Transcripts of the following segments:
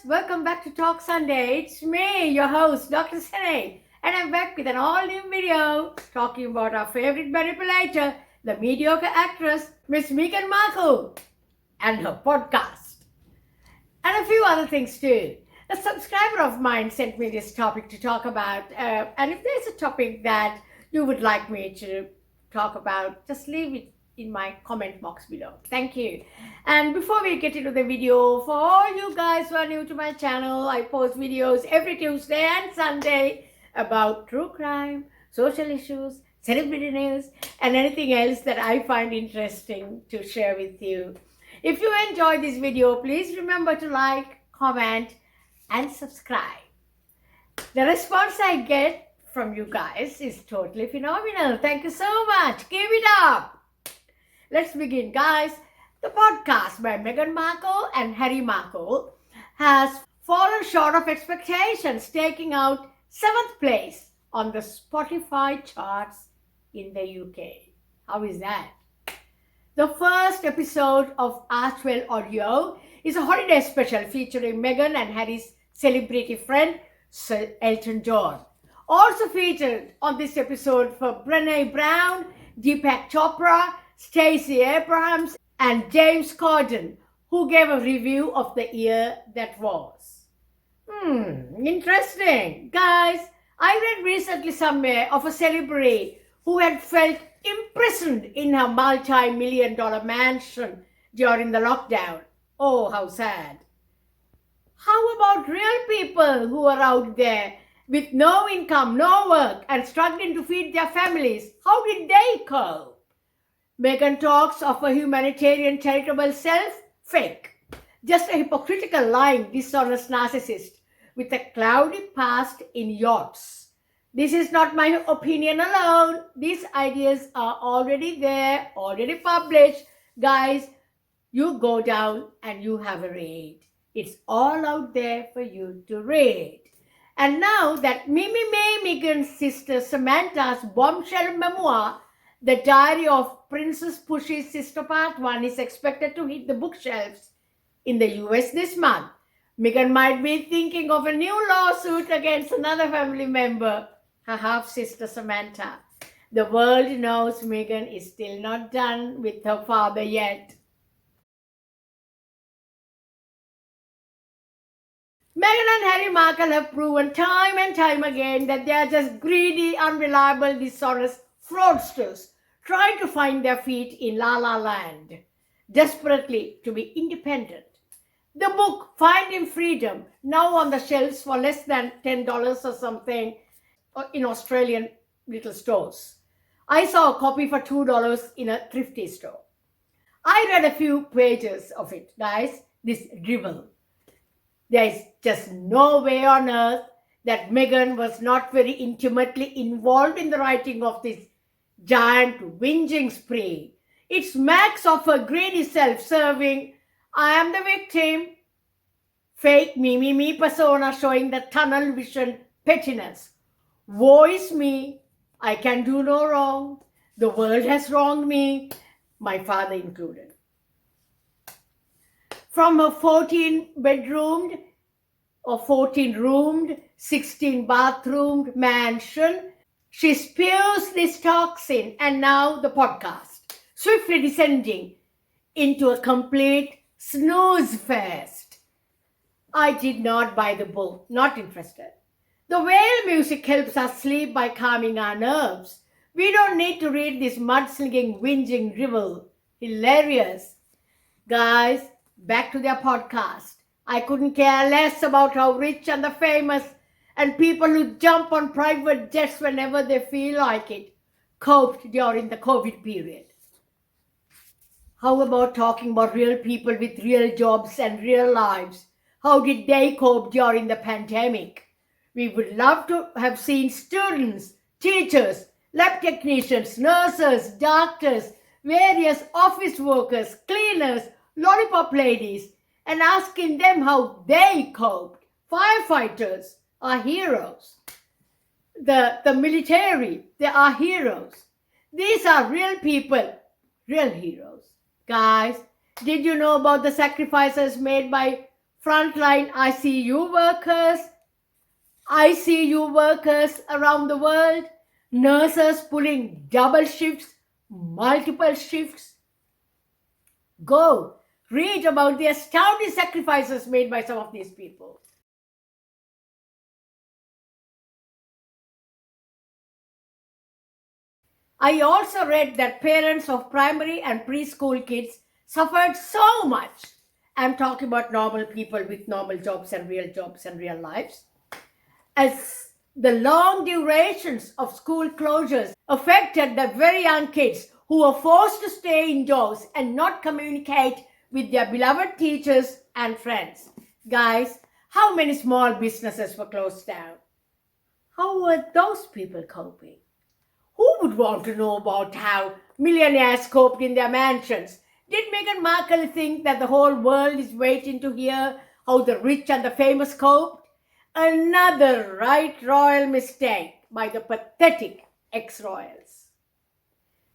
welcome back to Talk Sunday. It's me, your host, Dr. Sene, and I'm back with an all-new video talking about our favorite manipulator, the mediocre actress, Miss Meghan Markle, and her podcast, and a few other things too. A subscriber of mine sent me this topic to talk about, and if there's a topic that you would like me to talk about, just leave it in my comment box below. Thank you. And before we get into the video, for all you guys who are new to my channel, I post videos every Tuesday and Sunday about true crime, social issues, celebrity news, and anything else that I find interesting to share with you. If you enjoyed this video, please remember to like, comment, and subscribe. The response I get from you guys is totally phenomenal. Thank you so much. Keep it up. Let's begin, guys. The podcast by Meghan Markle and Harry Markle has fallen short of expectations, taking out 7th place on the Spotify charts in the UK. How is that? The first episode of Archwell Audio is a holiday special featuring Meghan and Harry's celebrity friend, Sir Elton John. Also featured on this episode for Brené Brown, Deepak Chopra, Stacey Abrams, and James Corden, who gave a review of the year that was. Interesting. Guys, I read recently somewhere of a celebrity who had felt imprisoned in her multi-million-dollar mansion during the lockdown. Oh, how sad. How about real people who are out there with no income, no work, and struggling to feed their families? How did they cope? Meghan talks of a humanitarian charitable self, fake. Just a hypocritical, lying, dishonest narcissist with a cloudy past in yachts. This is not my opinion alone. These ideas are already there, already published. Guys, you go down and you have a read. It's all out there for you to read. And now that Mimi Meghan's sister Samantha's bombshell memoir, The Diary of Princess Pushy's Sister Part 1, is expected to hit the bookshelves in the US this month, Meghan might be thinking of a new lawsuit against another family member, her half-sister Samantha. The world knows Meghan is still not done with her father yet. Meghan and Harry Markle have proven time and time again that they are just greedy, unreliable, dishonest fraudsters trying to find their feet in La La Land, desperately to be independent. The book, Finding Freedom, now on the shelves for less than $10 or something in Australian little stores. I saw a copy for $2 in a thrifty store. I read a few pages of it, guys. This drivel. There is just no way on earth that Meghan was not very intimately involved in the writing of this giant whinging spree. It smacks of her greedy self-serving, I am the victim, fake me persona showing the tunnel vision pettiness. Woe is me, I can do no wrong, the world has wronged me, my father included. From her 14-bedroomed or 14-roomed, 16-bathroomed mansion, she spews this toxin, and now the podcast, swiftly descending into a complete snooze fest. I did not buy the book, not interested. The whale music helps us sleep by calming our nerves. We don't need to read this mudslinging, whinging drivel. Hilarious. Guys, back to their podcast. I couldn't care less about how rich and the famous and people who jump on private jets whenever they feel like it coped during the COVID period. How about talking about real people with real jobs and real lives? How did they cope during the pandemic? We would love to have seen students, teachers, lab technicians, nurses, doctors, various office workers, cleaners, lollipop ladies, and asking them how they coped. Firefighters are heroes. The military, they are heroes. These are real people, real heroes. Guys, did you know about the sacrifices made by frontline ICU workers around the world, nurses pulling double shifts, multiple shifts. Go read about the astounding sacrifices made by some of these people. I also read that parents of primary and preschool kids suffered so much. I'm talking about normal people with normal jobs and real lives. As the long durations of school closures affected the very young kids who were forced to stay indoors and not communicate with their beloved teachers and friends. Guys, how many small businesses were closed down? How were those people coping? Who would want to know about how millionaires coped in their mansions? Did Meghan Markle think that the whole world is waiting to hear how the rich and the famous coped? Another right royal mistake by the pathetic ex-royals.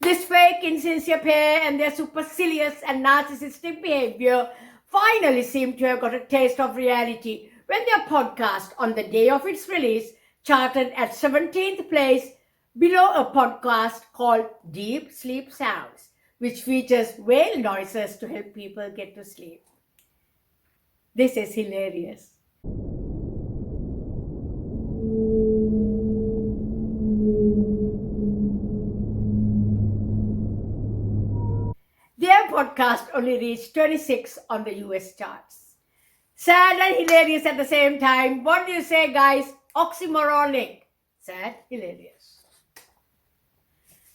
This fake, insincere pair and their supercilious and narcissistic behavior finally seemed to have got a taste of reality when their podcast, on the day of its release, charted at 17th place below a podcast called Deep Sleep Sounds, which features whale noises to help people get to sleep. This is hilarious. Their podcast only reached 26 on the US charts. Sad and hilarious at the same time. What do you say, guys? Oxymoronic. Sad, hilarious.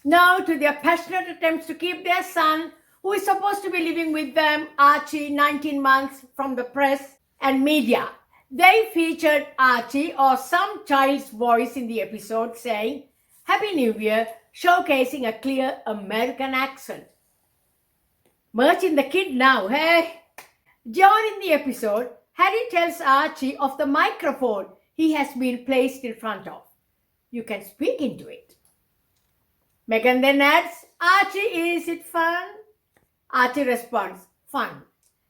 Now to their passionate attempts to keep their son, who is supposed to be living with them, Archie, 19 months, from the press and media. They featured Archie or some child's voice in the episode saying, "Happy New Year," showcasing a clear American accent. Merching the kid now, hey? During the episode, Harry tells Archie of the microphone he has been placed in front of. You can speak into it. Meghan then adds, "Archie, is it fun?" Archie responds, "Fun."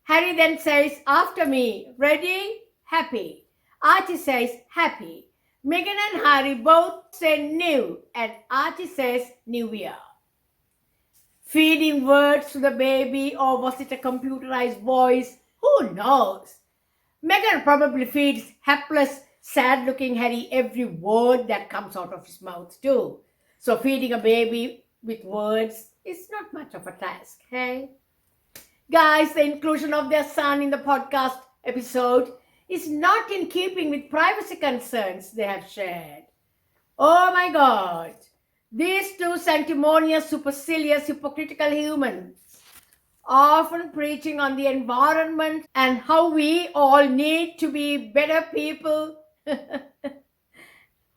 Harry then says, "After me. Ready? Happy." Archie says, "Happy." Meghan and Harry both say new, and Archie says, "New Year." Feeding words to the baby, or was it a computerized voice? Who knows? Meghan probably feeds hapless, sad-looking Harry every word that comes out of his mouth too. So feeding a baby with words is not much of a task, hey? Guys, the inclusion of their son in the podcast episode is not in keeping with privacy concerns they have shared. Oh my God! These two sanctimonious, supercilious, hypocritical humans, often preaching on the environment and how we all need to be better people,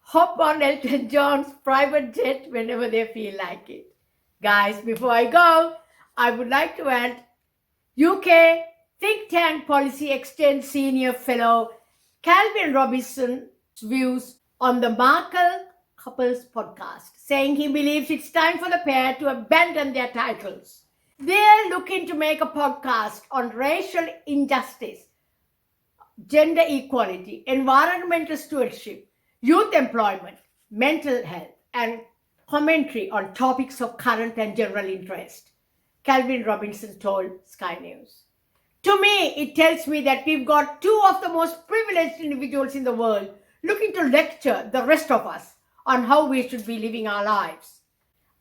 hop on Elton John's private jet whenever they feel like it. Guys, before I go, I would like to add UK think tank policy exchange senior fellow Calvin Robinson's views on the Markle couple's podcast, saying he believes it's time for the pair to abandon their titles. They're looking to make a podcast on racial injustice, gender equality, environmental stewardship, youth employment, mental health, and commentary on topics of current and general interest, Calvin Robinson told Sky News. To me, it tells me that we've got two of the most privileged individuals in the world looking to lecture the rest of us on how we should be living our lives.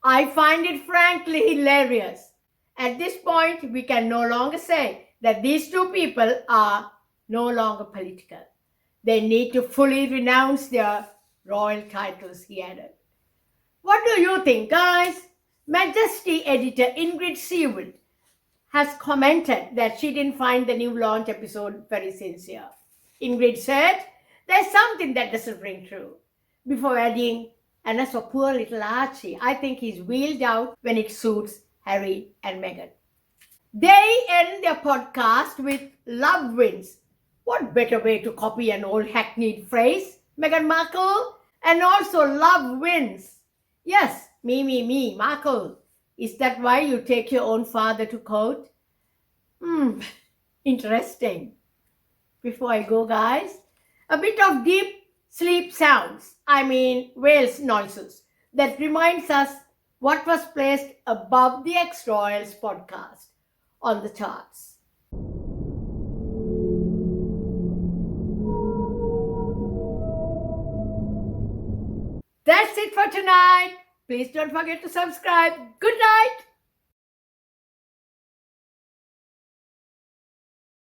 I find it frankly hilarious. At this point, we can no longer say that these two people are no longer political. They need to fully renounce their royal titles, he added. What do you think, guys? Majesty editor Ingrid Sewell has commented that she didn't find the new launch episode very sincere. Ingrid said, "There's something that doesn't ring true," before adding, "And as for poor little Archie, I think he's wheeled out when it suits Harry and Meghan." They end their podcast with "Love wins." What better way to copy an old hackneyed phrase, Meghan Markle? And also love wins. Yes, me, Markle. Is that why you take your own father to court? Interesting. Before I go, guys, a bit of deep sleep sounds, whales noises, that reminds us what was placed above the X Royals podcast on the charts. That's it for tonight. Please don't forget to subscribe. Good night.